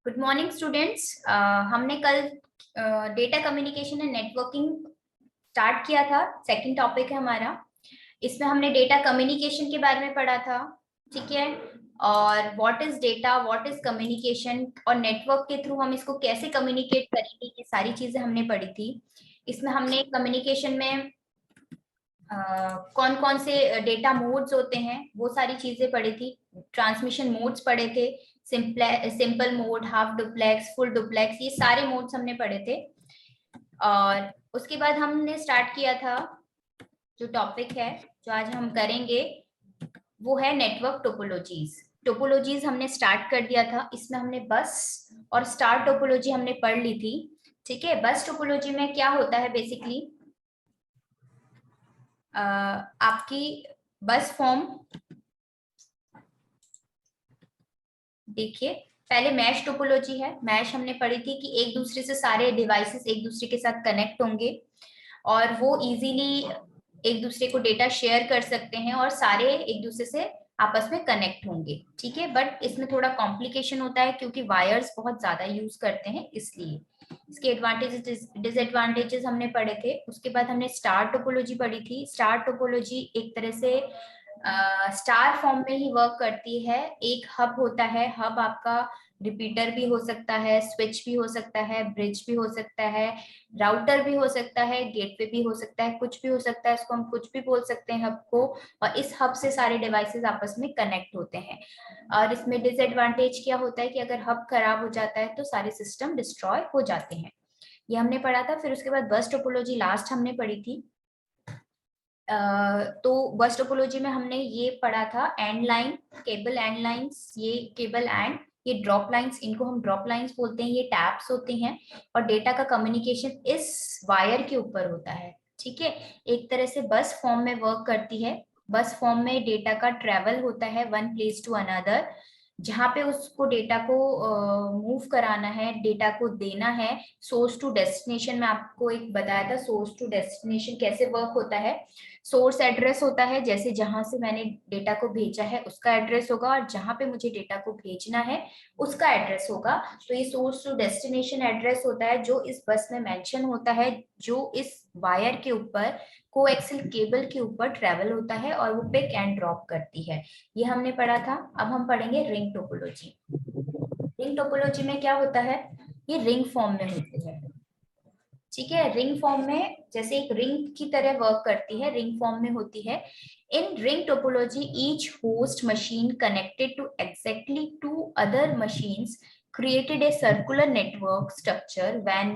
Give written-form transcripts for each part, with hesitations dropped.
Good morning students. हमने कल data communication and networking start किया था। सेकंड टॉपिक है हमारा। इसमें हमने डेटा कम्युनिकेशन के बारे में पढ़ा था, ठीक है। और what is data, what is communication और नेटवर्क के थ्रू हम इसको कैसे कम्युनिकेट करेंगे, ये सारी चीजें हमने पढ़ी थी। इसमें हमने कम्युनिकेशन में कौन कौन से डेटा मोड्स होते हैं वो सारी चीजें पढ़ी थी। ट्रांसमिशन मोड्स पढ़े थे, simple mode, half duplex, full duplex, ये सारे मोड्स हमने पढ़े थे। और उसके बाद हमने स्टार्ट किया था जो टॉपिक है जो आज हम करेंगे वो है नेटवर्क टोपोलॉजीज। टोपोलॉजीज हमने स्टार्ट कर दिया था। इसमें हमने बस और स्टार टोपोलॉजी हमने पढ़ ली थी, ठीक है। बस टोपोलॉजी में क्या होता है बेसिकली, आपकी बस फॉर्म देखिए। पहले मैश टोपोलॉजी है। मैश हमने पढ़ी थी कि एक दूसरे से सारे डिवाइसेस एक दूसरे के साथ कनेक्ट होंगे और वो इजीली एक दूसरे को डेटा शेयर कर सकते हैं और सारे एक दूसरे से आपस में कनेक्ट होंगे, ठीक है। बट इसमें थोड़ा कॉम्प्लिकेशन होता है क्योंकि वायर्स बहुत ज्यादा यूज करते हैं, इसलिए इसके एडवांटेजेस डिसएडवांटेजेस हमने पढ़े थे। उसके बाद हमने स्टार टोपोलॉजी पढ़ी थी। स्टार टोपोलॉजी एक तरह से स्टार फॉर्म में ही वर्क करती है। एक हब होता है, हब आपका रिपीटर भी हो सकता है, स्विच भी हो सकता है, ब्रिज भी हो सकता है, राउटर भी हो सकता है, गेटवे भी हो सकता है, कुछ भी हो सकता है। इसको हम कुछ भी बोल सकते हैं हब को। और इस हब से सारे डिवाइसेस आपस में कनेक्ट होते हैं। और इसमें डिसएडवांटेज क्या होता है कि अगर हब खराब हो जाता है तो सारे सिस्टम डिस्ट्रॉय हो जाते हैं। ये हमने पढ़ा था। फिर उसके बाद बस टोपोलॉजी लास्ट हमने पढ़ी थी। तो बस टोपोलॉजी में हमने ये पढ़ा था and line, cable and lines, ये केबल एंड ये ड्रॉप लाइंस, इनको हम ड्रॉप लाइंस बोलते हैं। ये टैप्स होते हैं और डेटा का कम्युनिकेशन इस वायर के ऊपर होता है, ठीक है। एक तरह से बस फॉर्म में वर्क करती है। बस फॉर्म में डेटा का ट्रेवल होता है वन प्लेस टू अनदर, जहां पे उसको डेटा को मूव कराना है, डेटा को देना है। सोर्स टू डेस्टिनेशन में आपको एक बताया था, सोर्स टू डेस्टिनेशन कैसे वर्क होता है। सोर्स एड्रेस होता है, जैसे जहां से मैंने डेटा को भेजा है उसका एड्रेस होगा, और जहां पे मुझे डेटा को भेजना है उसका एड्रेस होगा। तो ये सोर्स टू डेस्टिनेशन एड्रेस होता है जो इस बस में मेंशन होता है, जो इस वायर के ऊपर कोएक्सियल केबल के ऊपर ट्रेवल होता है और वो पिक एंड ड्रॉप करती है। ये हमने पढ़ा था। अब हम पढ़ेंगे रिंग टोपोलॉजी। रिंग टोपोलॉजी में क्या होता है, ये रिंग फॉर्म में होती है, ठीक है। रिंग फॉर्म में जैसे एक रिंग की तरह वर्क करती है, रिंग फॉर्म में होती है। In ring topology each host machine connected to exactly two other machines created a circular network structure. When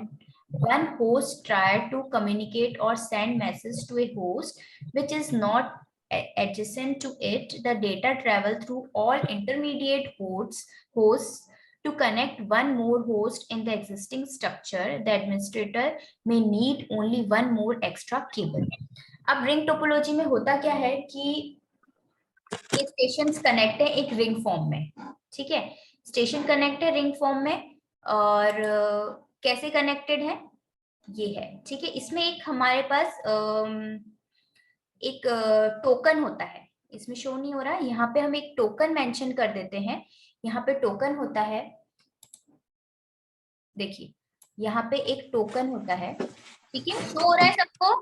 one host tried to communicate or send message to a host which is not adjacent to it, the data travel through all intermediate hosts to connect one more host in the existing structure. The administrator may need only one more extra cable. अब ring topology में होता क्या है कि ये stations connect है एक ring form में, ठीक है। स्टेशन कनेक्ट है रिंग फॉर्म में। और कैसे कनेक्टेड है ये है, ठीक है। इसमें एक हमारे पास एक टोकन होता है, इसमें शो नहीं हो रहा है, यहाँ पे हम एक टोकन मेंशन कर देते हैं। यहाँ पे टोकन होता है, देखिए यहाँ पे एक टोकन होता है, ठीक है। शो हो रहा है सबको,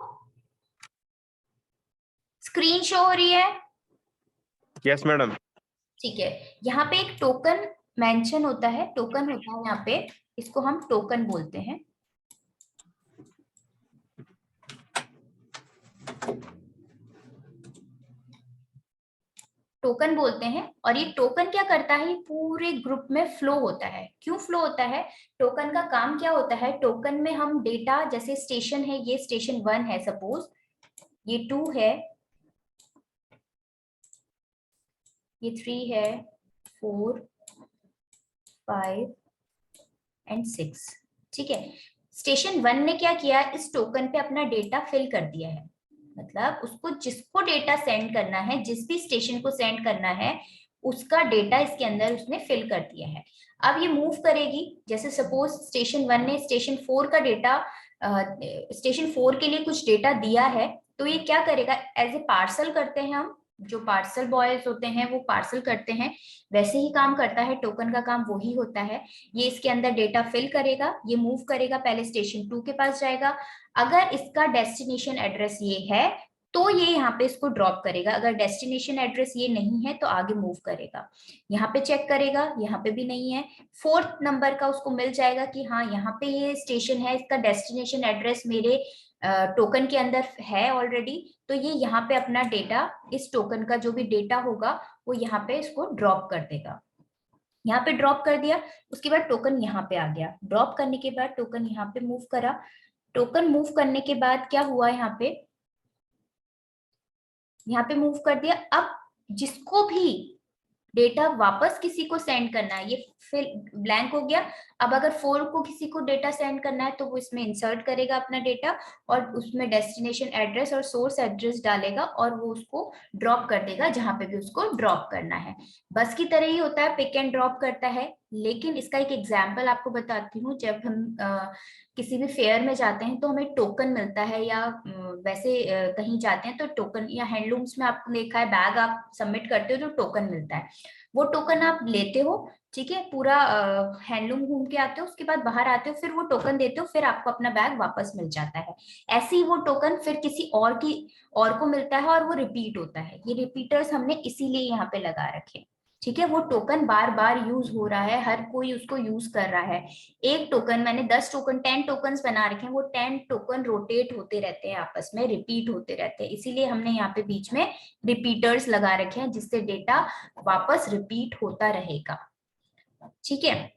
स्क्रीन शो हो रही है? Yes madam. ठीक है। यहाँ पे एक टोकन मेंशन होता है, टोकन होता है यहाँ पे, इसको हम टोकन बोलते हैं। टोकन बोलते हैं। और ये टोकन क्या करता है, ये पूरे ग्रुप में फ्लो होता है। क्यों फ्लो होता है, टोकन का काम क्या होता है, टोकन में हम डेटा, जैसे स्टेशन है, ये स्टेशन 1 है सपोज, ये 2 है, ये 3 है, 4, 5 एंड 6, ठीक है। स्टेशन 1 ने क्या किया, इस टोकन पे अपना डेटा फिल कर दिया है। मतलब उसको जिसको डेटा सेंड करना है, जिस भी स्टेशन को सेंड करना है, उसका डेटा इसके अंदर उसने फिल कर दिया है। अब ये मूव करेगी, जैसे सपोज स्टेशन 1 ने स्टेशन 4 का डेटा, स्टेशन 4 के लिए कुछ डेटा दिया है, तो ये क्या करेगा, एज ए पार्सल करते हैं हम, जो पार्सल बॉयज होते हैं वो पार्सल करते हैं, वैसे ही काम करता है, टोकन का काम वही होता है। ये इसके अंदर डेटा फिल करेगा, ये मूव करेगा, पहले स्टेशन 2 के पास जाएगा। अगर इसका डेस्टिनेशन एड्रेस ये है तो ये यहाँ पे इसको ड्रॉप करेगा, अगर डेस्टिनेशन एड्रेस ये नहीं है तो आगे मूव करेगा। यहाँ पे चेक करेगा, यहाँ पे भी नहीं है। 4th नंबर का उसको मिल जाएगा कि हाँ यहाँ पे ये स्टेशन है, इसका डेस्टिनेशन एड्रेस मेरे टोकन के अंदर है ऑलरेडी, तो ये यहाँ पे अपना डेटा, इस टोकन का जो भी डेटा होगा वो यहाँ पे इसको ड्रॉप कर देगा। यहाँ पे ड्रॉप कर दिया, उसके बाद टोकन यहाँ पे आ गया। ड्रॉप करने के बाद टोकन यहाँ पे मूव करा। टोकन मूव करने के बाद क्या हुआ, यहाँ पे मूव कर दिया। अब जिसको भी डेटा वापस किसी को सेंड करना है, ये फिर ब्लैंक हो गया। अब अगर 4 को किसी को डेटा सेंड करना है तो वो इसमें इंसर्ट करेगा अपना डेटा और उसमें डेस्टिनेशन एड्रेस और सोर्स एड्रेस डालेगा और वो उसको ड्रॉप कर देगा जहां पे भी उसको ड्रॉप करना है। बस की तरह ही होता है, पिक एंड ड्रॉप करता है। लेकिन इसका एक एग्जाम्पल आपको बताती हूँ। जब हम किसी भी फेयर में जाते हैं तो हमें टोकन मिलता है, या वैसे कहीं जाते हैं तो टोकन, या हैंडलूम्स में आपने देखा है बैग आप सबमिट करते हो तो टोकन मिलता है, वो टोकन आप लेते हो, ठीक है, पूरा हैंडलूम घूम के आते हो, उसके बाद बाहर आते हो, फिर वो टोकन देते हो, फिर आपको अपना बैग वापस मिल जाता है। ऐसे ही वो टोकन फिर किसी और को मिलता है और वो रिपीट होता है। ये रिपीटर्स हमने इसीलिए यहाँ पे लगा रखे, ठीक है। वो टोकन बार बार यूज हो रहा है, हर कोई उसको यूज कर रहा है। एक टोकन, मैंने 10 टोकन 10 टोकन बना रखे हैं, वो 10 टोकन रोटेट होते रहते हैं, आपस में रिपीट होते रहते हैं, इसीलिए हमने यहाँ पे बीच में रिपीटर्स लगा रखे हैं जिससे डेटा वापस रिपीट होता रहेगा, ठीक है।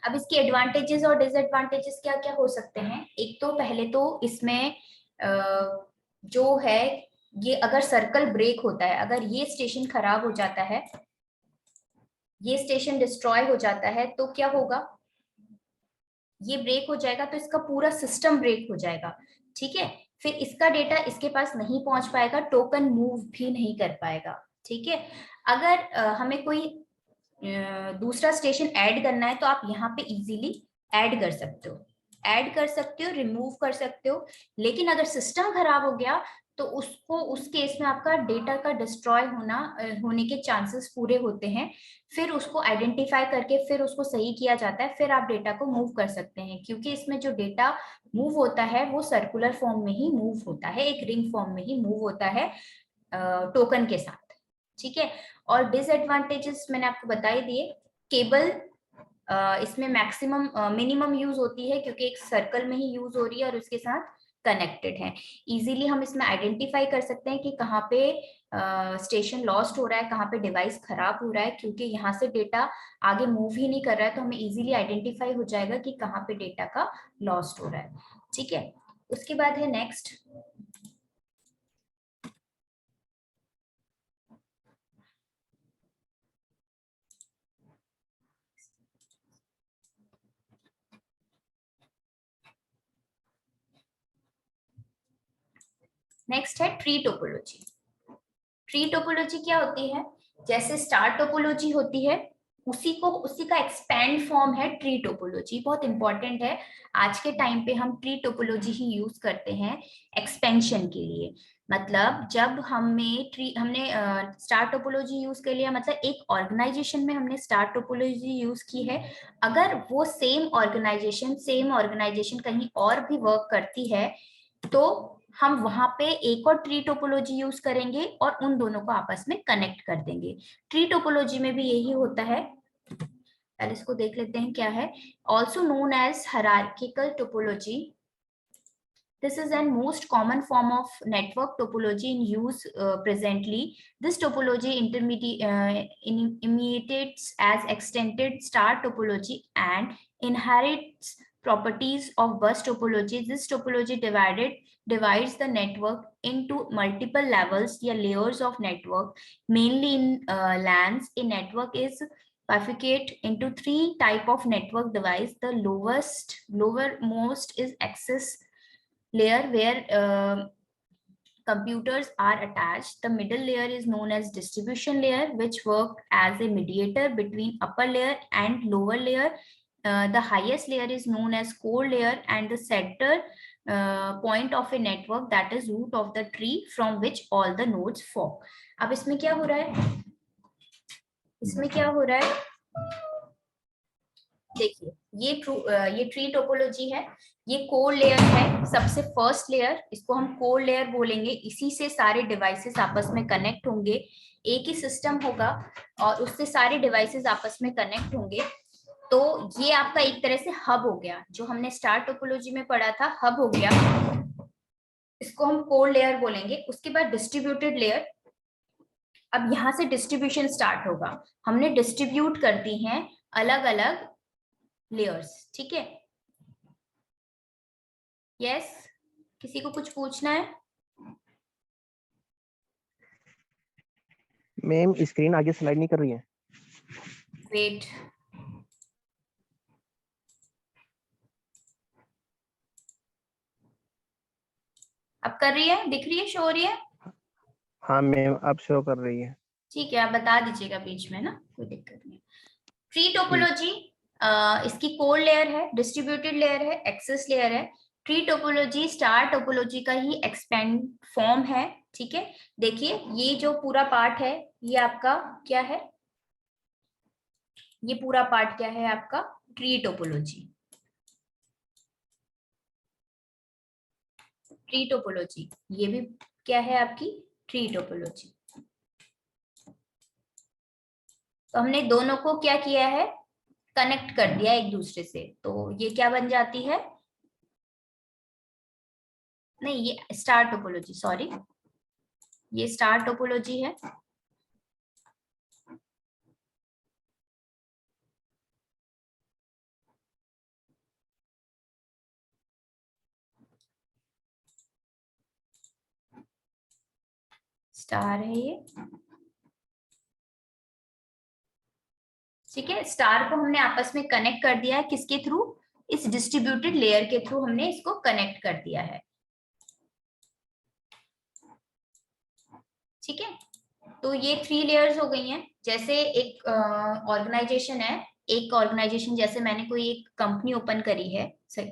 अब इसके एडवांटेजेस और डिसएडवांटेजेस क्या क्या हो सकते हैं। एक तो पहले तो इसमें जो है, ये अगर सर्कल ब्रेक होता है, अगर ये स्टेशन खराब हो जाता है, ये स्टेशन डिस्ट्रॉय हो जाता है, तो क्या होगा, ये ब्रेक हो जाएगा तो इसका पूरा सिस्टम ब्रेक हो जाएगा, ठीक है। फिर इसका डेटा इसके पास नहीं पहुंच पाएगा, टोकन मूव भी नहीं कर पाएगा, ठीक है। अगर हमें कोई दूसरा स्टेशन ऐड करना है तो आप यहाँ पे इजीली ऐड कर सकते हो, रिमूव कर सकते हो। लेकिन अगर सिस्टम खराब हो गया तो उसको, उस केस में आपका डेटा का डिस्ट्रॉय होने के चांसेस पूरे होते हैं। फिर उसको आइडेंटिफाई करके फिर उसको सही किया जाता है, फिर आप डेटा को मूव कर सकते हैं, क्योंकि इसमें जो डेटा मूव होता है वो सर्कुलर फॉर्म में ही मूव होता है, एक रिंग फॉर्म में ही मूव होता है टोकन के साथ, ठीक है। और डिसएडवांटेजेस मैंने आपको बता ही दिए। केबल इसमें मैक्सिमम मिनिमम यूज होती है क्योंकि एक सर्कल में ही यूज हो रही है और उसके साथ कनेक्टेड है। इजीली हम इसमें आइडेंटिफाई कर सकते हैं कि कहाँ पे स्टेशन लॉस्ट हो रहा है, कहाँ पे डिवाइस खराब हो रहा है, क्योंकि यहाँ से डेटा आगे मूव ही नहीं कर रहा है, तो हमें इजीली आइडेंटिफाई हो जाएगा कि कहाँ पे डेटा का लॉस्ट हो रहा है, ठीक है। उसके बाद है नेक्स्ट, है ट्री टोपोलॉजी। ट्री टोपोलॉजी क्या होती है, जैसे स्टार टोपोलॉजी होती है उसी का एक्सपेंड फॉर्म है ट्री टोपोलॉजी। बहुत इंपॉर्टेंट है, आज के टाइम पे हम ट्री टोपोलॉजी ही यूज करते हैं एक्सपेंशन के लिए। मतलब जब हमने स्टार टोपोलॉजी यूज कर लिया, मतलब एक ऑर्गेनाइजेशन में हमने स्टार टोपोलॉजी यूज की है, अगर वो सेम ऑर्गेनाइजेशन कहीं और भी वर्क करती है तो हम वहां पे एक और ट्री टोपोलॉजी यूज करेंगे और उन दोनों को आपस में कनेक्ट कर देंगे। ट्री टोपोलॉजी में भी यही होता है, पहले इसको देख लेते हैं क्या है। Also known as hierarchical topology, this is an most common form of network topology in use presently. This topology imitates as extended star topology and inherits properties of bus topology. This topology divides the network into multiple levels or layers of network, mainly in LANs. A network is bifurcate into 3 type of network device. The lowermost is access layer where computers are attached. The middle layer is known as distribution layer, which work as a mediator between upper layer and lower layer. The highest layer is known as core layer, and the center point of a network that is root of the tree from which all the nodes form. अब इसमें क्या हो रहा है, इसमें क्या हो रहा है, देखिए ये ट्री टोपोलॉजी है, ये कोर लेयर है, सबसे फर्स्ट लेयर, इसको हम कोर लेयर बोलेंगे, इसी से सारे डिवाइसेस आपस में कनेक्ट होंगे, एक ही सिस्टम होगा और उससे सारे डिवाइसेस आपस में कनेक्ट होंगे। तो ये आपका एक तरह से हब हो गया, जो हमने स्टार टोपोलॉजी में पढ़ा था, हब हो गया, इसको हम कोर लेयर बोलेंगे। उसके बाद डिस्ट्रीब्यूटेड लेयर, अब यहां से डिस्ट्रीब्यूशन स्टार्ट होगा, हमने डिस्ट्रीब्यूट कर दी हैं अलग अलग लेयर्स, ठीक है। यस, किसी को कुछ पूछना है? मैम स्क्रीन आगे स्लाइड नहीं कर रही है। वेट, अब कर रही है, दिख रही है, शो हो रही है? हाँ मैम अब शो कर रही है। ठीक है, आप बता दीजिएगा बीच में ना, कोई दिक्कत नहीं। ट्री टोपोलॉजी इसकी कोर लेयर है, डिस्ट्रीब्यूटेड लेयर है, एक्सेस लेयर है। ट्री टोपोलॉजी स्टार टोपोलॉजी का ही एक्सपेंड फॉर्म है, ठीक है। देखिए ये जो पूरा पार्ट है ये आपका क्या है, ये पूरा पार्ट क्या है आपका, ट्री टोपोलॉजी। ट्री टोपोलॉजी ये भी क्या है आपकी, ट्री टोपोलॉजी। तो हमने दोनों को क्या किया है, कनेक्ट कर दिया एक दूसरे से, तो ये क्या बन जाती है, नहीं ये स्टार टोपोलॉजी, सॉरी ये स्टार टोपोलॉजी है। स्टार है ये, ठीक है। स्टार को हमने आपस में कनेक्ट कर दिया है, किसके थ्रू, इस डिस्ट्रीब्यूटेड लेयर के थ्रू हमने इसको कनेक्ट कर दिया है, ठीक है। तो ये 3 लेयर्स हो गई हैं। जैसे एक ऑर्गेनाइजेशन है, एक ऑर्गेनाइजेशन जैसे मैंने कोई एक कंपनी ओपन करी है,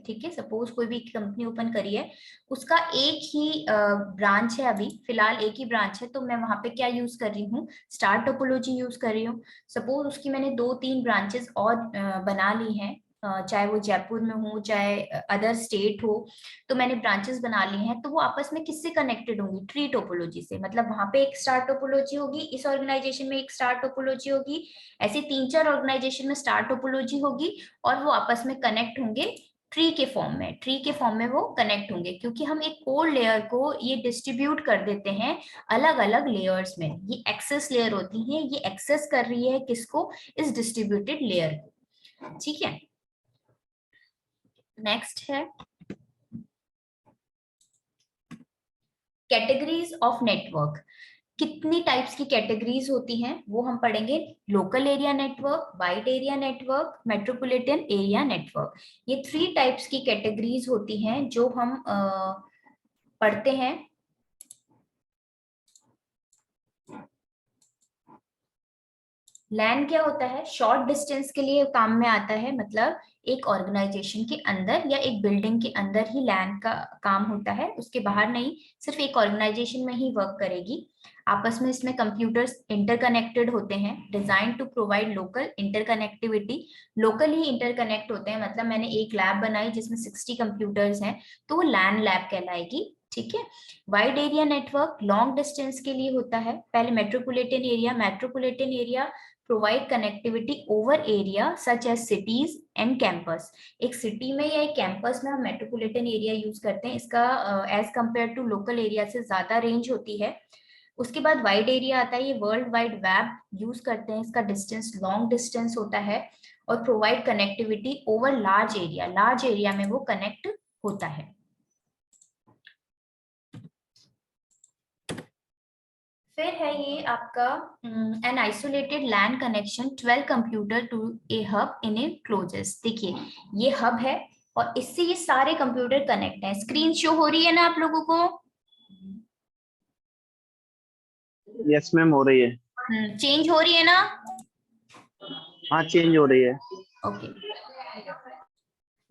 ठीक है, सपोज कोई भी कंपनी ओपन करी है, उसका एक ही ब्रांच है, अभी फिलहाल एक ही ब्रांच है, तो मैं वहां पे क्या यूज कर रही हूँ, स्टार टोपोलॉजी यूज कर रही हूँ। सपोज उसकी मैंने 2-3 ब्रांचेस और बना ली हैं, चाहे वो जयपुर में हो चाहे अदर स्टेट हो, तो मैंने ब्रांचेस बना ली हैं, तो वो आपस में किससे कनेक्टेड होंगी, ट्री टोपोलॉजी से। मतलब वहां पे एक स्टार टोपोलॉजी होगी, इस ऑर्गेनाइजेशन में एक स्टार टोपोलॉजी होगी, ऐसे 3-4 ऑर्गेनाइजेशन में स्टार टोपोलॉजी होगी, और वो आपस में कनेक्ट होंगे ट्री के फॉर्म में, ट्री के फॉर्म में वो कनेक्ट होंगे, क्योंकि हम एक कोर लेयर को ये डिस्ट्रीब्यूट कर देते हैं अलग अलग लेयर्स में। ये एक्सेस लेयर होती है, ये एक्सेस कर रही है किसको, इस डिस्ट्रीब्यूटेड लेयर को, ठीक है। नेक्स्ट है कैटेगरीज ऑफ नेटवर्क। कितनी टाइप्स की कैटेगरीज होती हैं वो हम पढ़ेंगे, local area network, wide area network, metropolitan area network. ये 3 टाइप्स की कैटेगरीज होती हैं जो हम पढ़ते हैं। लैन क्या होता है, शॉर्ट डिस्टेंस के लिए काम में आता है, मतलब एक ऑर्गेनाइजेशन के अंदर या एक बिल्डिंग के अंदर ही लैन का काम होता है, उसके बाहर नहीं, सिर्फ एक ऑर्गेनाइजेशन में ही वर्क करेगी। आपस में इसमें कंप्यूटर्स इंटरकनेक्टेड होते हैं, design to provide local interconnectivity. Local ही इंटरकनेक्ट होते हैं, मतलब मैंने एक लैब बनाई जिसमें 60 कंप्यूटर्स हैं, तो वो लैन लैब कहलाएगी, ठीक है। Wide area network long distance के लिए होता है। पहले metropolitan area, metropolitan area provide connectivity over area such as cities and campus. एक सिटी में या एक कैंपस में हम मेट्रोपॉलिटन एरिया यूज करते हैं, इसका as compare to local area से ज्यादा रेंज होती है। उसके बाद वाइड एरिया आता है, ये वर्ल्ड वाइड वेब यूज करते हैं, इसका डिस्टेंस लॉन्ग डिस्टेंस होता है, और provide connectivity over large area, large area में वो कनेक्ट होता है। फिर है ये आपका an isolated LAN connection 12 computer to a hub in a closes. देखिए ये हब है और इससे ये सारे कंप्यूटर कनेक्ट हैं। स्क्रीन शो हो रही है ना आप लोगों को? यस मैम हो रही है। चेंज हो रही है ना? हाँ चेंज हो रही है। ओके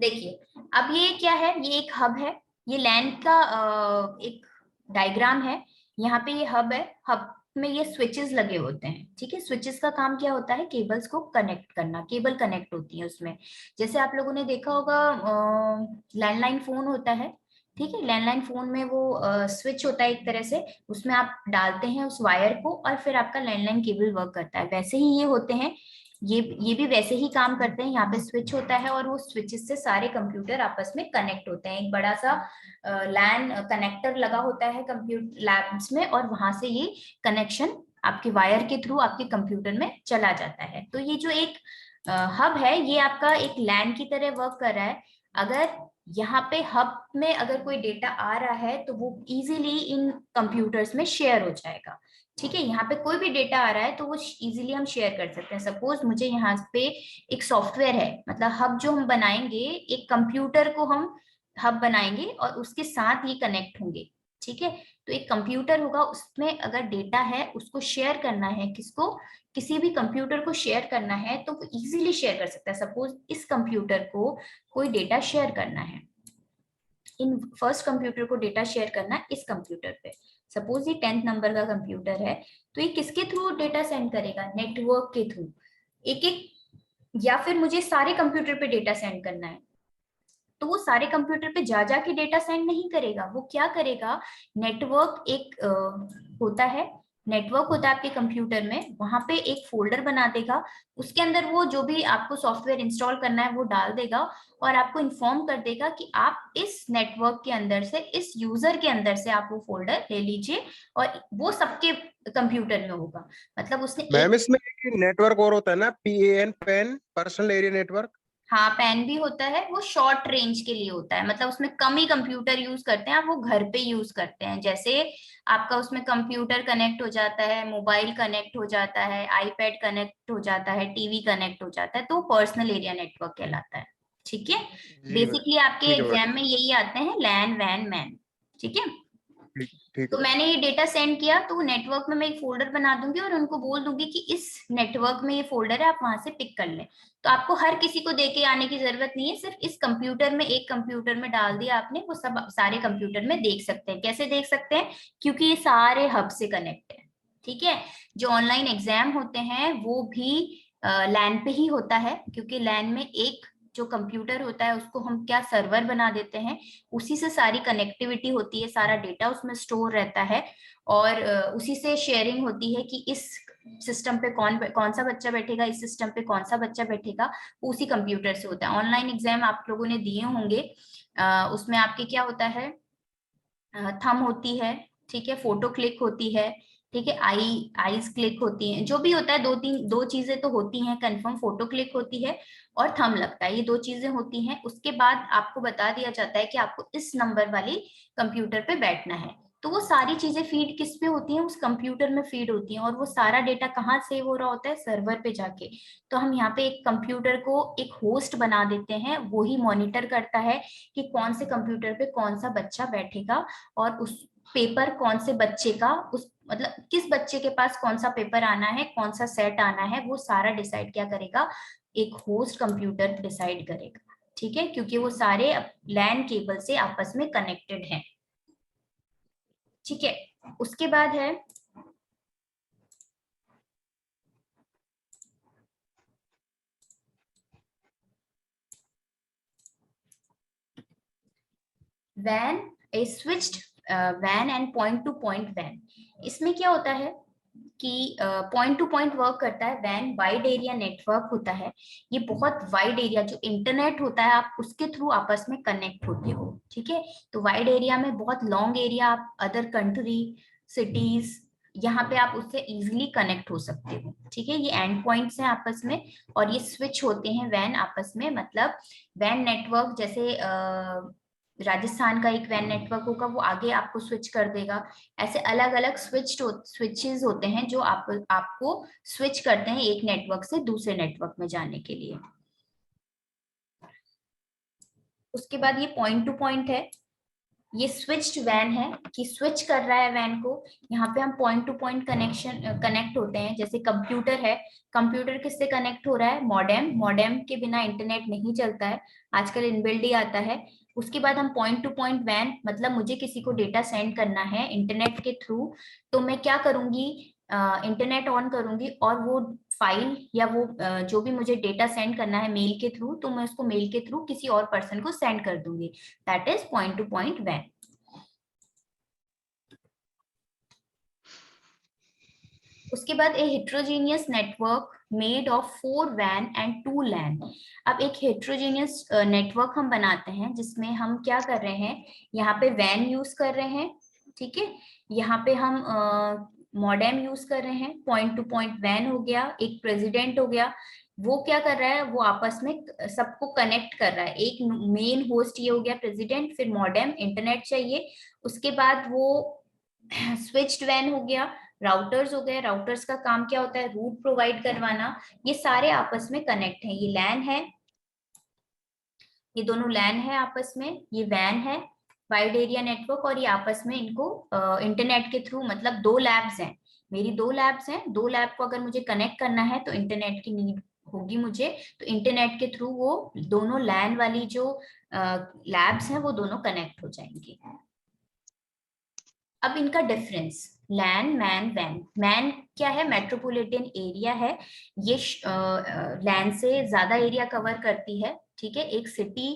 देखिए अब ये क्या है, ये एक हब है, ये लैन का एक डायग्राम है। यहाँ पे ये हब है, हब में ये स्विचेस लगे होते हैं, ठीक है। स्विचेस का काम क्या होता है, केबल्स को कनेक्ट करना, केबल कनेक्ट होती है उसमें। जैसे आप लोगों ने देखा होगा लैंडलाइन फोन होता है, ठीक है। लैंडलाइन फोन में वो स्विच होता है एक तरह से, उसमें आप डालते हैं उस वायर को और फिर आपका लैंडलाइन केबल वर्क करता है। वैसे ही ये होते हैं, ये भी वैसे ही काम करते हैं। यहाँ पे स्विच होता है और वो स्विचेस से सारे कंप्यूटर आपस में कनेक्ट होते हैं। एक बड़ा सा लैन कनेक्टर लगा होता है कंप्यूटर लैब्स में, और वहां से ये कनेक्शन आपके वायर के थ्रू आपके कंप्यूटर में चला जाता है। तो ये जो एक हब है, ये आपका एक लैन की तरह वर्क कर रहा है। अगर यहाँ पे हब में अगर कोई डेटा आ रहा है तो वो इजीली इन कंप्यूटर्स में शेयर हो जाएगा, ठीक है। यहाँ पे कोई भी डेटा आ रहा है तो वो इजीली हम शेयर कर सकते हैं। सपोज मुझे यहाँ पे एक सॉफ्टवेयर है, मतलब हब जो हम बनाएंगे, एक कंप्यूटर को हम हब बनाएंगे और उसके साथ ये कनेक्ट होंगे, ठीक है। तो एक कंप्यूटर होगा, उसमें अगर डेटा है उसको शेयर करना है, किसको, किसी भी कंप्यूटर को शेयर करना है तो वो इजीली शेयर कर सकता है। सपोज इस कंप्यूटर को कोई डेटा शेयर करना है, इन फर्स्ट कंप्यूटर को डेटा शेयर करना है इस कंप्यूटर पे। सपोज ये 10th नंबर का कंप्यूटर है, तो ये किसके थ्रू डेटा सेंड करेगा, नेटवर्क के थ्रू, एक एक, या फिर मुझे सारे कंप्यूटर पे डेटा सेंड करना है तो वो सारे कंप्यूटर पे जा जाके डेटा सेंड नहीं करेगा। वो क्या करेगा, नेटवर्क एक होता है, नेटवर्क होता है आपके कंप्यूटर में, वहां पे एक फोल्डर बना देगा, उसके अंदर वो जो भी आपको सॉफ्टवेयर इंस्टॉल करना है वो डाल देगा और आपको इन्फॉर्म कर देगा कि आप इस नेटवर्क के अंदर से, इस यूजर के अंदर से आप वो फोल्डर ले लीजिए, और वो सबके कंप्यूटर में होगा। मतलब उसने मैम इसमें एक नेटवर्क और होता है ना, PAN, pan, personal area network. हाँ, पैन भी होता है, वो शॉर्ट रेंज के लिए होता है, मतलब उसमें कम ही कंप्यूटर यूज करते हैं, आप वो घर पे यूज करते हैं। जैसे आपका उसमें कंप्यूटर कनेक्ट हो जाता है, मोबाइल कनेक्ट हो जाता है, आईपैड कनेक्ट हो जाता है, टीवी कनेक्ट हो जाता है, तो पर्सनल एरिया नेटवर्क कहलाता है, ठीक है। जी मैम। बेसिकली आपके ठीक है मैडम। एग्जाम में यही आते हैं, लैन वैन मैन, ठीक है। ठीक ठीक तो है। मैंने ये डेटा सेंड किया, तो नेटवर्क में मैं एक फोल्डर बना दूंगी और उनको बोल दूंगी कि इस नेटवर्क में ये फोल्डर है, आप वहां से पिक कर लें। तो आपको हर किसी को दे के आने की जरूरत नहीं है, सिर्फ इस कंप्यूटर में, एक कंप्यूटर में डाल दिया आपने, वो सब सारे कंप्यूटर में देख सकते हैं। कैसे देख सकते हैं, क्योंकि ये सारे हब से कनेक्ट है, ठीक है। जो ऑनलाइन एग्जाम होते हैं वो भी लैन पे ही होता है, क्योंकि लैन में एक जो कंप्यूटर होता है उसको हम क्या सर्वर बना देते हैं, उसी से सारी कनेक्टिविटी होती है, सारा डेटा उसमें स्टोर रहता है, और उसी से शेयरिंग होती है कि इस सिस्टम पे कौन कौन सा बच्चा बैठेगा, इस सिस्टम पे कौन सा बच्चा बैठेगा, उसी कंप्यूटर से होता है। ऑनलाइन एग्जाम आप लोगों ने दिए होंगे, उसमें आपके क्या होता है, थंब होती है, ठीक है, फोटो क्लिक होती है, ठीक है, आईज क्लिक होती हैं, जो भी होता है, दो चीजें तो होती हैं, कंफर्म फोटो क्लिक होती है और थंब लगता है, ये दो चीजें होती हैं। उसके बाद आपको बता दिया जाता है कि आपको इस नंबर वाली कंप्यूटर पे बैठना है। तो वो सारी चीजें फीड किस पे होती हैं, उस कंप्यूटर में फीड होती हैं, और वो सारा डेटा कहाँ सेव हो रहा होता है, सर्वर पे जाके। तो हम यहाँ पे एक कंप्यूटर को एक होस्ट बना देते हैं, वो ही मॉनिटर करता है कि कौन से कंप्यूटर पे कौन सा बच्चा बैठेगा, और उस पेपर कौन से बच्चे का, उस मतलब किस बच्चे के पास कौन सा पेपर आना है, कौन सा सेट आना है, वो सारा डिसाइड क्या करेगा, एक होस्ट कंप्यूटर डिसाइड करेगा, ठीक है, क्योंकि वो सारे लैन केबल से आपस में कनेक्टेड हैं, ठीक है। उसके बाद है van, A switched van and point two point van. इसमें क्या होता है कि पॉइंट टू पॉइंट वर्क करता है, वैन वाइड एरिया नेटवर्क होता है, ये बहुत वाइड एरिया जो इंटरनेट होता है आप उसके थ्रू आपस में कनेक्ट होते हो, ठीक है। तो वाइड एरिया में बहुत लॉन्ग एरिया, आप अदर कंट्री, सिटीज, यहाँ पे आप उससे इजीली कनेक्ट हो सकते हो, ठीक है। ये एंड पॉइंट्स हैं आपस में, और ये स्विच होते हैं वैन आपस में, मतलब वैन नेटवर्क जैसे राजस्थान का एक वैन नेटवर्क होगा, वो आगे आपको स्विच कर देगा। ऐसे अलग अलग स्विचेस होते हैं जो आपको स्विच करते हैं एक नेटवर्क से दूसरे नेटवर्क में जाने के लिए। उसके बाद ये पॉइंट टू पॉइंट है, ये स्विच्ड वैन है कि स्विच कर रहा है वैन को। यहाँ पे हम पॉइंट टू पॉइंट कनेक्ट होते हैं, जैसे कंप्यूटर है, कंप्यूटर किससे कनेक्ट हो रहा है, मॉडेम, मॉडेम के बिना इंटरनेट नहीं चलता है, आजकल इनबिल्ड ही आता है। उसके बाद हम पॉइंट टू पॉइंट वैन, मतलब मुझे किसी को डेटा सेंड करना है इंटरनेट के थ्रू, तो मैं क्या करूंगी, इंटरनेट ऑन करूंगी और वो फाइल या वो जो भी मुझे डेटा सेंड करना है मेल के थ्रू, तो मैं उसको मेल के थ्रू किसी और पर्सन को सेंड कर दूंगी। That is point two point वैन। उसके बाद a heterogeneous network made of 4 वैन एंड 2 लैन। अब एक हेट्रोजीनियस नेटवर्क हम बनाते हैं जिसमें हम क्या कर रहे हैं, यहाँ पे वैन यूज कर रहे हैं, ठीक है, यहाँ पे हम मॉडेम यूज कर रहे हैं, पॉइंट टू पॉइंट वैन हो गया, एक प्रेसिडेंट हो गया, वो क्या कर रहा है, वो आपस में सबको कनेक्ट कर रहा है। एक मेन होस्ट ये हो गया प्रेसिडेंट, फिर मॉडेम इंटरनेट चाहिए, उसके बाद वो स्विच्ड वैन हो गया, राउटर्स हो गए, राउटर्स का काम क्या होता है, रूट प्रोवाइड करवाना, ये सारे आपस में कनेक्ट है। ये लैन है, ये दोनों लैन है आपस में, ये वैन है वाइड एरिया नेटवर्क, और ये आपस में इनको इंटरनेट के थ्रू, मतलब 2 लैब्स हैं, मेरी 2 लैब्स हैं, 2 लैब को अगर मुझे कनेक्ट करना है तो इंटरनेट की नीड होगी मुझे, तो इंटरनेट के थ्रू वो दोनों लैन वाली जो लैब्स हैं वो दोनों कनेक्ट हो जाएंगे। अब इनका डिफरेंस, लैन, मैन, वैन। मैन क्या है, मेट्रोपॉलिटन एरिया है, ये लैन से ज्यादा एरिया कवर करती है, ठीक है, एक सिटी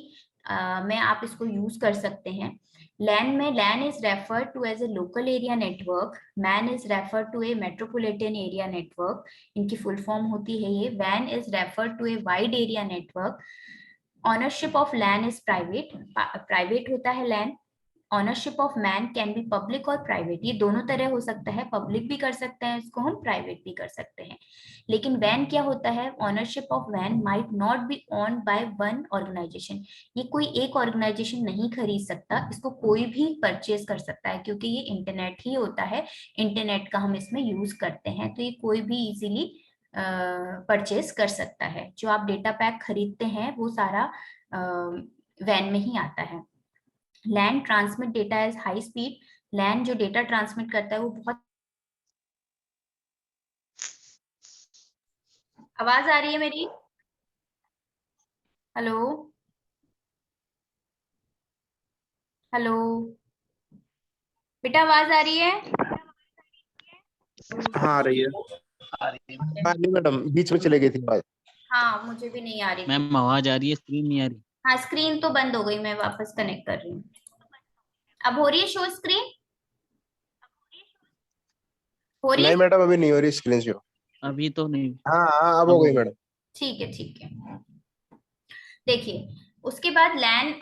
में आप इसको यूज कर सकते हैं। लैन में, LAN is refer to as a local area network, MAN is refer to a metropolitan area network, इनकी फुल फॉर्म होती है ये। वैन is refer to a wide area network. Ownership of LAN is private, private होता है LAN. Ownership of MAN can be public और private, ये दोनों तरह हो सकता है, पब्लिक भी कर सकते हैं इसको हम, प्राइवेट भी कर सकते हैं। लेकिन वैन क्या होता है, ऑनरशिप ऑफ वैन might not be owned by one organisation, ये कोई एक ऑर्गेनाइजेशन नहीं खरीद सकता, इसको कोई भी परचेज कर सकता है, क्योंकि ये इंटरनेट ही होता है, इंटरनेट का हम इसमें यूज करते हैं, तो ये कोई भी इजीली परचेज कर सकता है। जो आप डेटा पैक खरीदते हैं वो सारा वैन में ही आता है। LAN transmit data is high speed, LAN जो डेटा ट्रांसमिट करता है वो बहुत, आवाज आ रही है मेरी, हेलो हेलो बेटा, आवाज आ रही है? हाँ आ रही है। हाँ नहीं मैडम, बीच में चले गई थी बात। हाँ मुझे भी नहीं आ रही थी। मैम आवाज आ रही है, स्क्रीन नहीं आ रही। हाँ स्क्रीन तो बंद हो गई, मैं वापस कनेक्ट कर रही हूँ। अब हो रही है शो स्क्रीन, हो रही है? नहीं मैडम अभी नहीं हो रही स्क्रीन शो। अभी तो नहीं। हाँ हाँ अब हो गई मैडम। ठीक है ठीक है। देखिए उसके बाद लैन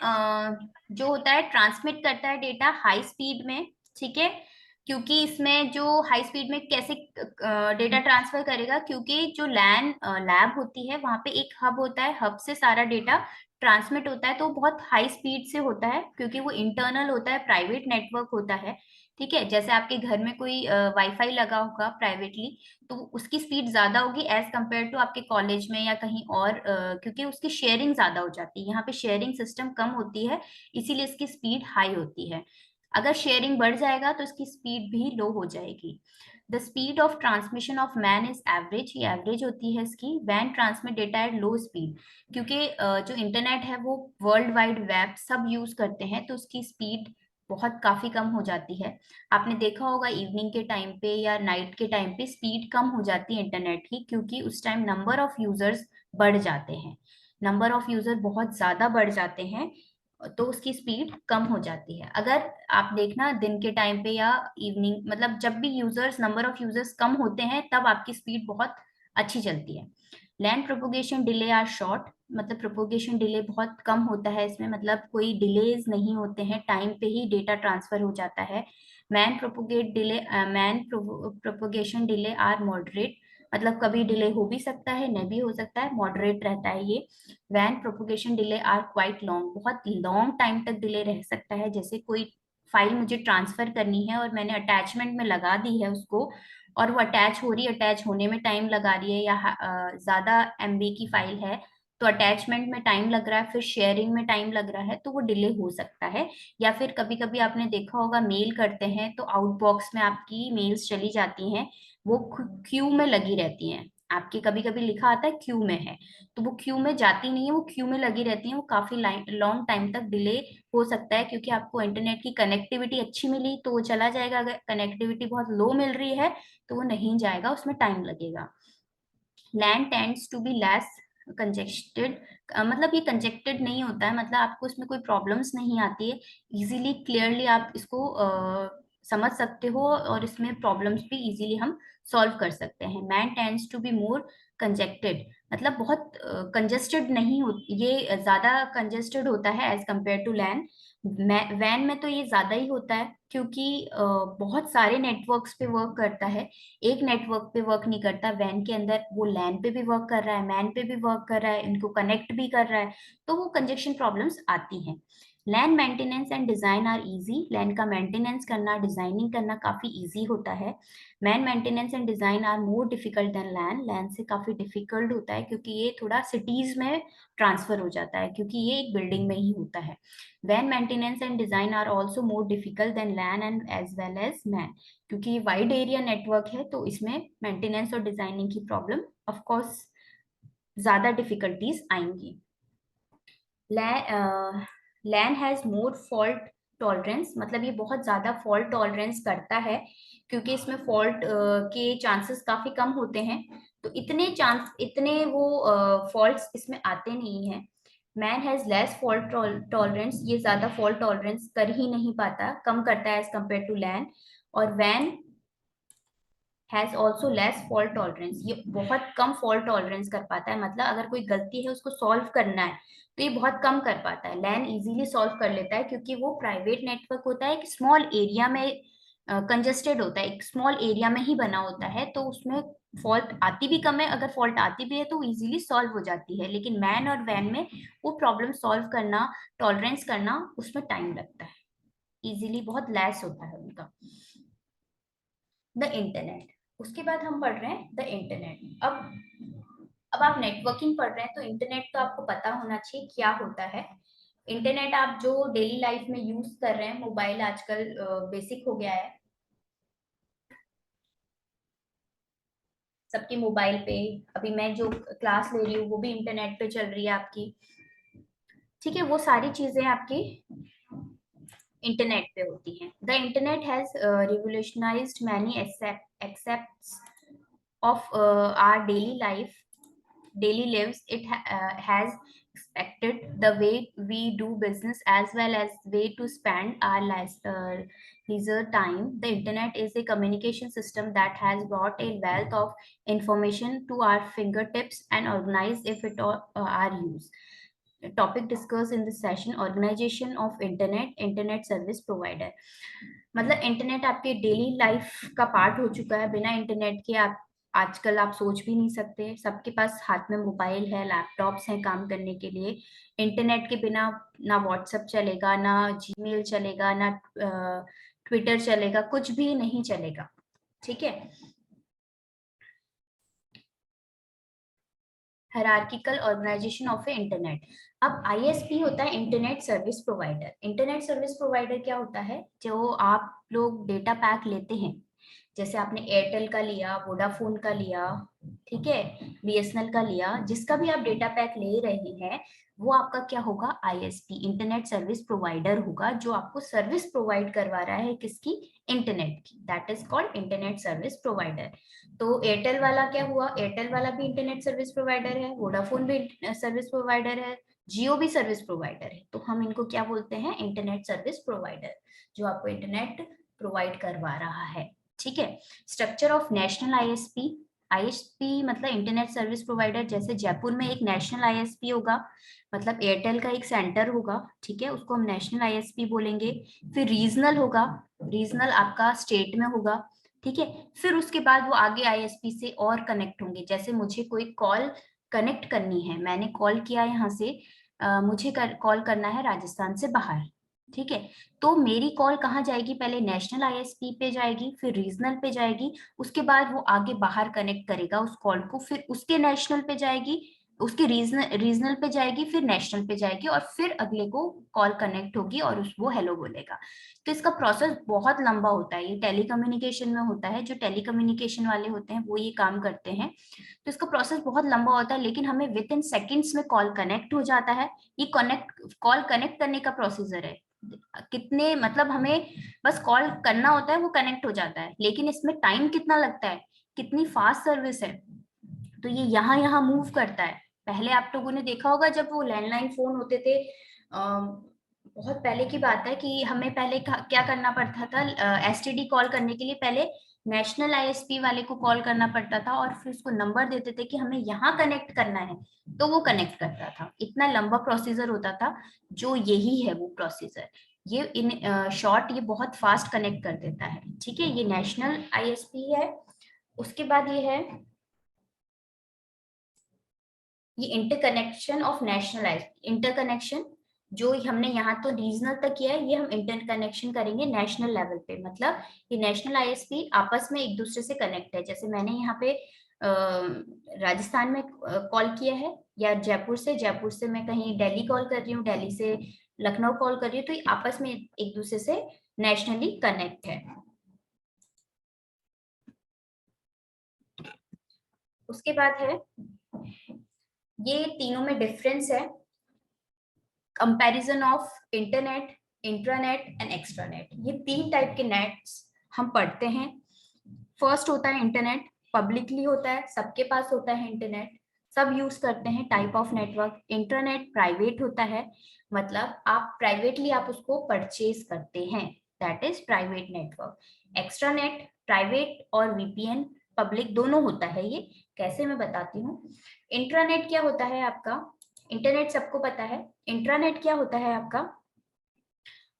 जो होता है ट्रांसमिट करता है डेटा हाई स्पीड में, ठीक है, क्योंकि इसमें जो हाई स्पीड में कैसे डेटा ट्रांसफर करेगा, क्योंकि जो लैन लैब होती है वहां पे एक हब होता है, हब से सारा डेटा ट्रांसमिट होता है, तो बहुत हाई स्पीड से होता है, क्योंकि वो इंटरनल होता है, प्राइवेट नेटवर्क होता है, ठीक है। जैसे आपके घर में कोई वाईफाई लगा होगा प्राइवेटली, तो उसकी स्पीड ज्यादा होगी एज कम्पेयर टू आपके कॉलेज में या कहीं और, क्योंकि उसकी शेयरिंग ज्यादा हो जाती है, यहाँ पे शेयरिंग सिस्टम कम होती है, इसीलिए इसकी स्पीड हाई होती है। अगर शेयरिंग बढ़ जाएगा तो इसकी स्पीड भी लो हो जाएगी। The speed of transmission of MAN is average, ये एवरेज होती है इसकी। वैन transmit data at low speed, क्योंकि जो इंटरनेट है वो वर्ल्ड वाइड वेब सब यूज करते हैं, तो उसकी स्पीड बहुत काफी कम हो जाती है। आपने देखा होगा इवनिंग के टाइम पे या नाइट के टाइम पे स्पीड कम हो जाती है इंटरनेट की, क्योंकि उस टाइम नंबर ऑफ यूजर्स बढ़ जाते हैं, नंबर ऑफ यूजर बहुत ज्यादा बढ़ जाते हैं, तो उसकी स्पीड कम हो जाती है। अगर आप देखना दिन के टाइम पे या इवनिंग, मतलब जब भी यूजर्स, नंबर ऑफ यूजर्स कम होते हैं तब आपकी स्पीड बहुत अच्छी चलती है। LAN propagation delay are short, मतलब प्रोपोगेशन डिले बहुत कम होता है इसमें, मतलब कोई डिलेज नहीं होते हैं, टाइम पे ही डेटा ट्रांसफर हो जाता है। MAN propagation delay are moderate, मतलब कभी डिले हो भी सकता है, नहीं भी हो सकता है, मॉडरेट रहता है ये। वैन propagation delay are quite long, बहुत लॉन्ग टाइम तक डिले रह सकता है, जैसे कोई फाइल मुझे ट्रांसफर करनी है और मैंने अटैचमेंट में लगा दी है उसको, और वो अटैच हो रही है, अटैच होने में टाइम लगा रही है, या ज्यादा एमबी की फाइल है तो अटैचमेंट में टाइम लग रहा है, फिर शेयरिंग में टाइम लग रहा है, तो वो डिले हो सकता है। या फिर कभी कभी आपने देखा होगा मेल करते हैं तो आउटबॉक्स में आपकी मेल्स चली जाती हैं, वो क्यू में लगी रहती हैं, आपके कभी कभी लिखा आता है क्यू में है, तो वो क्यू में जाती नहीं है, वो क्यू में लगी रहती है, वो काफी लॉन्ग टाइम तक डिले हो सकता है, क्योंकि आपको इंटरनेट की कनेक्टिविटी अच्छी मिली तो वो चला जाएगा, अगर कनेक्टिविटी बहुत लो मिल रही है तो वो नहीं जाएगा, उसमें टाइम लगेगा। LAN tends to be less congested, मतलब ये कंजेक्टेड नहीं होता है, मतलब आपको इसमें कोई प्रॉब्लम्स नहीं आती है, इजीली क्लियरली आप इसको समझ सकते हो, और इसमें प्रॉब्लम्स भी इजीली हम सॉल्व कर सकते हैं। MAN tends to be more congested, मतलब बहुत कंजेस्टेड नहीं हो, ये ज्यादा कंजेस्टेड होता है एज कम्पेयर टू लैन। वैन में तो ये ज्यादा ही होता है, क्योंकि बहुत सारे नेटवर्क्स पे वर्क करता है, एक नेटवर्क पे वर्क नहीं करता। वैन के अंदर वो लैन पे भी वर्क कर रहा है, मैन पे भी वर्क कर रहा है, इनको कनेक्ट भी कर रहा है, तो वो कंजेक्शन प्रॉब्लम्स आती हैं। LAN maintenance and design are easy, LAN का मेंटेनेंस करना, डिजाइनिंग करना काफी इजी होता है। MAN maintenance and design are more difficult than LAN, LAN से काफी डिफिकल्ट होता है, क्योंकि ये थोड़ा सिटीज में ट्रांसफर हो जाता है, क्योंकि ये एक बिल्डिंग में ही होता है। वैन maintenance and design are also more difficult than LAN and as well as MAN, क्योंकि ये वाइड एरिया नेटवर्क है, तो इसमें मेंटेनेंस और डिजाइनिंग की प्रॉब्लम ऑफ कोर्स ज्यादा डिफिकल्टीज आएंगी। लैन हैज मोर फॉल्ट टॉलरेंस, मतलब ये बहुत ज्यादा फॉल्ट टॉलरेंस करता है, क्योंकि इसमें फॉल्ट के चांसेस काफी कम होते हैं, तो इतने वो फॉल्ट्स इसमें आते नहीं हैं। Man has less fault tolerance, ये ज्यादा फॉल्ट टॉलरेंस कर ही नहीं पाता, कम करता है एज कम्पेयर टू लैन। और वैन has also less fault tolerance, ये बहुत कम फॉल्ट टॉलरेंस कर पाता है, मतलब अगर कोई गलती है उसको सॉल्व करना है तो ये बहुत कम कर पाता है। लैन इजीली सॉल्व कर लेता है, क्योंकि वो प्राइवेट नेटवर्क होता है, एक स्मॉल एरिया में कंजेस्टेड होता है, एक स्मॉल एरिया में ही बना होता है, तो उसमें फॉल्ट आती भी कम है, अगर फॉल्ट आती भी है तो इजीली सॉल्व हो जाती है। लेकिन मैन और वैन में वो प्रॉब्लम सॉल्व करना, टॉलरेंस करना, उसमें टाइम लगता है, इजीली बहुत लेस होता है उनका। द इंटरनेट, उसके बाद हम पढ़ रहे हैं द इंटरनेट। अब आप नेटवर्किंग पढ़ रहे हैं तो इंटरनेट तो आपको पता होना चाहिए क्या होता है। इंटरनेट आप जो डेली लाइफ में यूज कर रहे हैं, मोबाइल आजकल बेसिक हो गया है, सबकी मोबाइल पे, अभी मैं जो क्लास ले रही हूँ वो भी इंटरनेट पे चल रही है आपकी, ठीक है, वो सारी चीजें आपकी इंटरनेट पे होती हैं। The internet has revolutionised many aspects of our daily lives. It has affected the way we do business as well as way to spend our leisure time. The internet is a communication system that has brought a wealth of information to our fingertips and organized if it are used. Topic discussed in this session: organization of internet service provider। मतलब internet आपके daily life का part हो चुका है, बिना internet के आप आजकल आप सोच भी नहीं सकते। सबके पास हाथ में मोबाइल है, लैपटॉप्स हैं काम करने के लिए। इंटरनेट के बिना ना व्हाट्सएप चलेगा, ना जीमेल चलेगा, ना ट्विटर चलेगा, कुछ भी नहीं चलेगा, ठीक है। Hierarchical organisation of a internet. अब आईएसपी होता है internet service provider. Internet service provider क्या होता है? जो आप लोग डेटा पैक लेते हैं, जैसे आपने एयरटेल का लिया, वोडाफोन का लिया, ठीक है, बीएसएनएल का लिया, जिसका भी आप डेटा पैक ले रहे हैं, वो आपका क्या होगा? आईएसपी, इंटरनेट सर्विस प्रोवाइडर होगा, जो आपको सर्विस प्रोवाइड करवा रहा है, किसकी? इंटरनेट की। That is called internet service provider. तो एयरटेल वाला क्या हुआ? एयरटेल वाला भी इंटरनेट सर्विस प्रोवाइडर है, वोडाफोन भी सर्विस प्रोवाइडर है, जियो भी सर्विस प्रोवाइडर है। तो हम इनको क्या बोलते हैं? इंटरनेट सर्विस प्रोवाइडर, जो आपको इंटरनेट प्रोवाइड करवा रहा है, ठीक है। Structure of national ISP. ISP मतलब इंटरनेट सर्विस प्रोवाइडर। जैसे जयपुर में एक नेशनल आईएसपी होगा, मतलब एयरटेल का एक सेंटर होगा, ठीक है, उसको हम नेशनल आईएसपी बोलेंगे। फिर रीजनल होगा, रीजनल आपका स्टेट में होगा, ठीक है। फिर उसके बाद वो आगे आईएसपी से और कनेक्ट होंगे। जैसे मुझे कोई कॉल कनेक्ट करनी है, मैंने कॉल किया यहाँ से, मुझे कॉल करना है राजस्थान से बाहर, ठीक है, तो मेरी कॉल कहाँ जाएगी? पहले नेशनल आईएसपी पे जाएगी, फिर रीजनल पे जाएगी, उसके बाद वो आगे बाहर कनेक्ट करेगा उस कॉल को, फिर उसके नेशनल पे जाएगी, उसके रीजनल पे जाएगी, फिर नेशनल पे जाएगी, और फिर अगले को कॉल कनेक्ट होगी और वो हेलो बोलेगा। तो इसका प्रोसेस बहुत लंबा होता है। ये टेलीकम्युनिकेशन में होता है, जो टेलीकम्युनिकेशन वाले होते हैं वो ये काम करते हैं। तो इसका प्रोसेस बहुत लंबा होता है, लेकिन हमें विद इन सेकेंड्स में कॉल कनेक्ट हो जाता है। ये कॉल कनेक्ट करने का प्रोसीजर है। कितने मतलब हमें बस कॉल करना होता है, वो कनेक्ट हो जाता है, लेकिन इसमें टाइम कितना लगता है, कितनी फास्ट सर्विस है। तो ये यहाँ यहाँ मूव करता है। पहले आप लोगों ने देखा होगा जब वो लैंडलाइन फोन होते थे, बहुत पहले की बात है कि हमें पहले क्या करना पड़ता था, एसटीडी कॉल करने के लिए पहले नेशनल आईएसपी वाले को कॉल करना पड़ता था, और फिर उसको नंबर देते थे कि हमें यहाँ कनेक्ट करना है, तो वो कनेक्ट करता था। इतना लंबा प्रोसीजर होता था। जो यही है वो प्रोसीजर, ये इन शॉर्ट ये बहुत फास्ट कनेक्ट कर देता है। ठीक है, ये नेशनल आईएसपी है। उसके बाद ये है ये इंटरकनेक्शन ऑफ नेशनल इंटरकनेक्शन, जो हमने यहाँ तो रीजनल तक किया है, ये हम इंटरकनेक्शन करेंगे नेशनल लेवल पे। मतलब ये नेशनल आईएसपी आपस में एक दूसरे से कनेक्ट है। जैसे मैंने यहाँ पे राजस्थान में कॉल किया है, या जयपुर से मैं कहीं दिल्ली कॉल कर रही हूँ, दिल्ली से लखनऊ कॉल कर रही हूँ, तो ये आपस में एक दूसरे से नेशनली कनेक्ट है। उसके बाद है ये तीनों में डिफरेंस है, comparison of internet, intranet and extranet. ये 3 टाइप के नेट्स हम पढ़ते हैं। फर्स्ट होता है इंटरनेट, पब्लिकली होता है, सबके पास होता है इंटरनेट, सब यूज करते हैं, type of network. Internet private होता है, मतलब आप प्राइवेटली आप उसको परचेज करते हैं, that is private network. Extranet private और वीपीएन पब्लिक दोनों होता है। ये कैसे मैं बताती हूँ। इंट्रानेट क्या होता है आपका, इंटरनेट सबको पता है। इंट्रानेट क्या होता है आपका,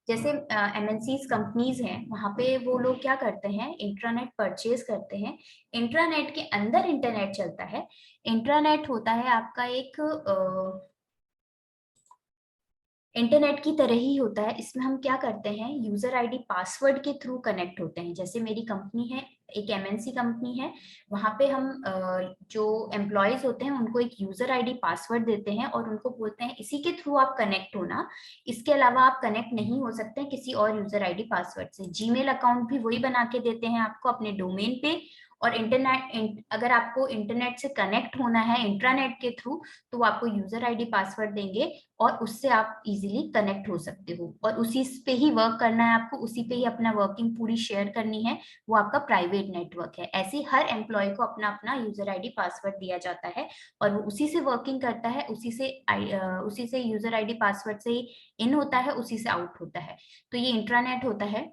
जैसे एमएनसीज कंपनीज हैं, वहां पे वो लोग क्या करते हैं, इंट्रानेट परचेज करते हैं। इंट्रानेट के अंदर इंटरनेट चलता है। इंट्रानेट होता है आपका एक इंटरनेट की तरह ही होता है। इसमें हम क्या करते हैं, यूजर आईडी पासवर्ड के थ्रू कनेक्ट होते हैं। जैसे मेरी कंपनी है, एक एमएनसी कंपनी है, वहां पे हम जो एम्प्लॉयज होते हैं उनको एक यूजर आईडी पासवर्ड देते हैं और उनको बोलते हैं इसी के थ्रू आप कनेक्ट होना, इसके अलावा आप कनेक्ट नहीं हो सकते किसी और यूजर आईडी पासवर्ड से। जीमेल अकाउंट भी वही बना के देते हैं आपको अपने डोमेन पे। और इंटरनेट, अगर आपको इंटरनेट से कनेक्ट होना है इंट्रानेट के थ्रू, तो वो आपको यूजर आईडी पासवर्ड देंगे और उससे आप इजीली कनेक्ट हो सकते हो, और उसी पे ही वर्क करना है आपको, उसी पे ही अपना वर्किंग पूरी शेयर करनी है। वो आपका प्राइवेट नेटवर्क है। ऐसे हर एम्प्लॉय को अपना अपना यूजर आईडी पासवर्ड दिया जाता है और वो उसी से वर्किंग करता है, उसी से यूजर आईडी पासवर्ड से ही इन होता है, उसी से आउट होता है। तो ये इंट्रानेट होता है।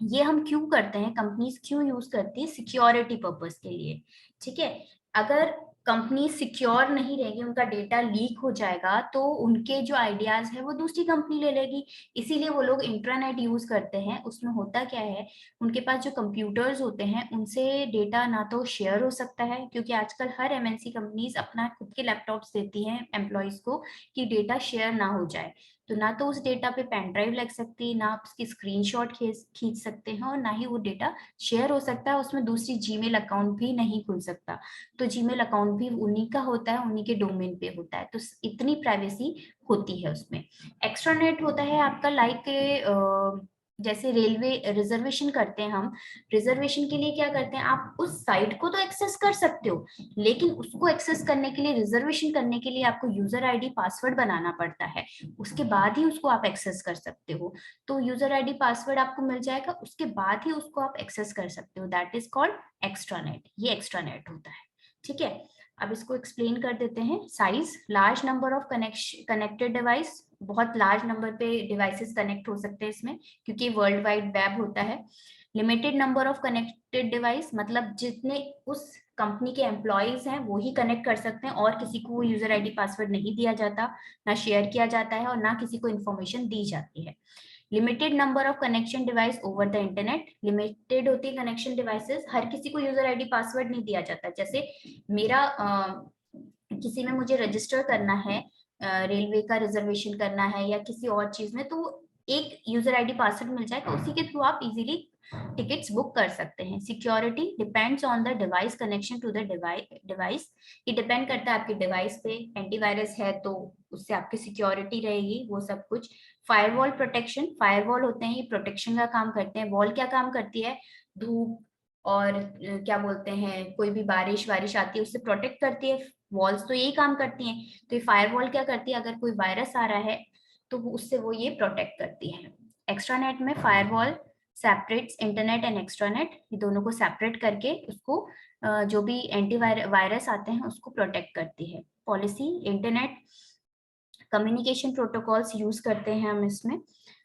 ये हम क्यों करते हैं, कंपनीज क्यों यूज करती है, सिक्योरिटी पर्पस के लिए। ठीक है, अगर कंपनी सिक्योर नहीं रहेगी, उनका डेटा लीक हो जाएगा, तो उनके जो आइडियाज है वो दूसरी कंपनी ले लेगी। इसीलिए वो लोग इंट्रानेट यूज करते हैं। उसमें होता क्या है, उनके पास जो कंप्यूटर्स होते हैं उनसे डेटा ना तो शेयर हो सकता है, क्योंकि आजकल हर एमएनसी कंपनीज अपना खुद के लैपटॉप्स देती हैं एम्प्लॉयज को कि डेटा शेयर ना हो जाए। तो ना तो उस डेटा पे पेन ड्राइव लग सकती है, ना आप उसकी स्क्रीनशॉट खींच सकते हैं, और ना ही वो डेटा शेयर हो सकता है। उसमें दूसरी जीमेल अकाउंट भी नहीं खुल सकता। तो जीमेल अकाउंट भी उन्हीं का होता है, उन्हीं के डोमेन पे होता है। तो इतनी प्राइवेसी होती है उसमें। एक्स्ट्रानेट होता है आपका लाइक जैसे रेलवे रिजर्वेशन करते हैं हम, रिजर्वेशन के लिए क्या करते हैं, आप उस साइट को तो एक्सेस कर सकते हो, लेकिन उसको एक्सेस करने के लिए, रिजर्वेशन करने के लिए आपको यूजर आईडी पासवर्ड बनाना पड़ता है, उसके बाद ही उसको आप एक्सेस कर सकते हो। तो यूजर आईडी पासवर्ड आपको मिल जाएगा, उसके बाद ही उसको आप एक्सेस कर सकते हो, दैट इज कॉल्ड एक्स्ट्रानेट। ये एक्स्ट्रानेट होता है। ठीक है, अब इसको एक्सप्लेन कर देते हैं। Size, large number of connected device, बहुत लार्ज नंबर पे डिवाइसेस कनेक्ट हो सकते हैं इसमें, क्योंकि वर्ल्ड वाइड वेब होता है। Limited number of connected device, मतलब जितने उस कंपनी के एम्प्लॉयज हैं वो ही कनेक्ट कर सकते हैं, और किसी को यूजर आईडी पासवर्ड नहीं दिया जाता, ना शेयर किया जाता है, और ना किसी को इन्फॉर्मेशन दी जाती है। Limited number of connection device over the internet, limited होती है कनेक्शन डिवाइसेस, हर किसी को यूजर आईडी पासवर्ड नहीं दिया जाता। जैसे मेरा किसी में मुझे रजिस्टर करना है, रेलवे का रिजर्वेशन करना है या किसी और चीज में, तो एक यूजर आईडी पासवर्ड मिल जाएगा, उसी के थ्रू आप इजीली टिकट्स बुक कर सकते हैं। Security depends on the device connection to the device, ये डिपेंड करता है आपके डिवाइस पे। एंटीवायरस है तो उससे आपकी सिक्योरिटी रहेगी, वो सब कुछ। फायरवॉल प्रोटेक्शन, फायरवॉल होते हैं ये प्रोटेक्शन का काम करते हैं। वॉल क्या काम करती है, धूप और क्या बोलते हैं, कोई भी बारिश वारिश आती है उससे प्रोटेक्ट करती है, वॉल्स तो यही काम करती हैं। तो ये फायरवॉल क्या करती है, अगर कोई वायरस आ रहा है तो उससे वो ये प्रोटेक्ट करती है। एक्स्ट्रानेट में firewall separates internet and extranet, ये दोनों को सेपरेट करके उसको जो भी एंटी वायरस आते हैं उसको प्रोटेक्ट करती है। Policy, internet communication protocols use करते हैं हम इसमें।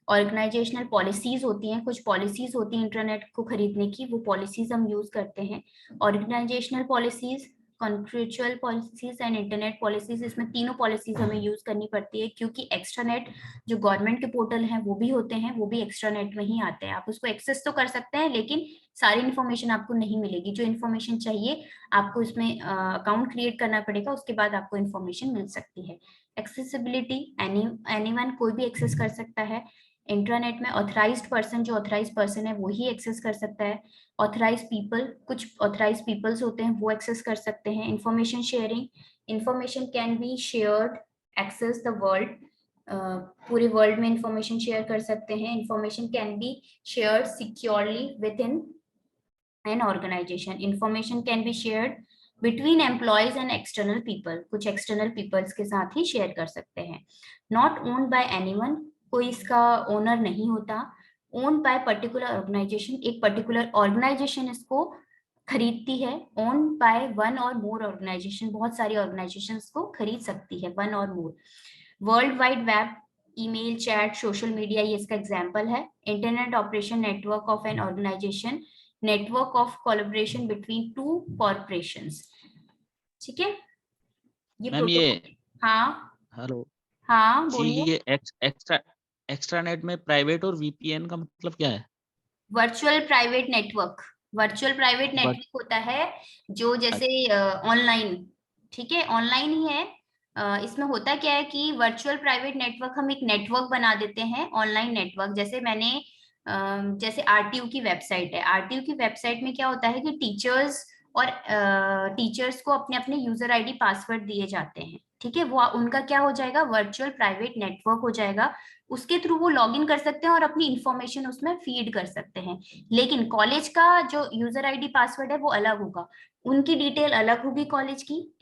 ऑर्गेनाइजेशनल पॉलिसीज होती हैं, कुछ पॉलिसीज होती हैं इंटरनेट को खरीदने की, वो पॉलिसीज हम यूज करते हैं। Organisational policies, contractual policies and internet policies, इसमें तीनों पॉलिसीज हमें यूज करनी पड़ती है, क्योंकि एक्स्ट्रानेट जो गवर्नमेंट के पोर्टल हैं वो भी होते हैं, वो भी एक्स्ट्रानेट में ही आते हैं। आप उसको एक्सेस तो कर सकते हैं लेकिन सारी इन्फॉर्मेशन आपको नहीं मिलेगी। जो इन्फॉर्मेशन चाहिए आपको इसमें अकाउंट क्रिएट करना पड़ेगा, उसके बाद आपको इन्फॉर्मेशन मिल सकती है। एक्सेसिबिलिटी, एनीवन कोई भी एक्सेस कर सकता है। इंटरनेट में ऑथराइज्ड पर्सन, जो ऑथराइज्ड पर्सन है वो ही एक्सेस कर सकता है। ऑथराइज्ड पीपल, कुछ ऑथराइज्ड पीपल्स होते हैं वो एक्सेस कर सकते हैं। Information sharing, information can be shared access the world, पूरे वर्ल्ड में इंफॉर्मेशन शेयर कर सकते हैं। Information can be shared securely within an organisation. Information can be shared between employees and external people, कुछ external peoples के साथ ही share कर सकते हैं। नॉट ओन्ड बाय एनीवन, कोई इसका ओनर नहीं होता। ओन्ड बाय पर्टिकुलर ऑर्गेनाइजेशन, एक पर्टिकुलर ऑर्गेनाइजेशन इसको खरीदती है। ओन्ड बाय वन और मोर ऑर्गेनाइजेशन, बहुत सारी ऑर्गेनाइजेशन को खरीद सकती है, वन और more. World wide web, email, chat, social media, ये इसका एग्जाम्पल है। Internet operation network of an organisation, network of collaboration between two corporations. ठीक है, ये मैम ये हाँ हेलो हाँ जी, बोलिए। ये एक्स्ट्रानेट में प्राइवेट और वीपीएन का मतलब क्या है? Virtual private network, virtual private but network होता है जो जैसे ऑनलाइन, ठीक है ऑनलाइन ही है। इसमें होता क्या है कि वर्चुअल प्राइवेट नेटवर्क हम एक नेटवर्क बना देते हैं, ऑनलाइन नेटवर्क। जैसे मैंने जैसे आरटीयू की वेबसाइट है, आरटीयू की वेबसाइट में क्या होता है कि टीचर्स और टीचर्स को अपने अपने यूजर आईडी पासवर्ड दिए जाते हैं, ठीक है। वो उनका क्या हो जाएगा, वर्चुअल प्राइवेट नेटवर्क हो जाएगा। उसके थ्रू वो लॉगिन कर सकते हैं और अपनी इंफॉर्मेशन उसमें फीड कर सकते हैं। लेकिन कॉलेज का जो यूजर आईडी पासवर्ड है वो अलग होगा, उनकी डिटेल अलग होगी कॉलेज की,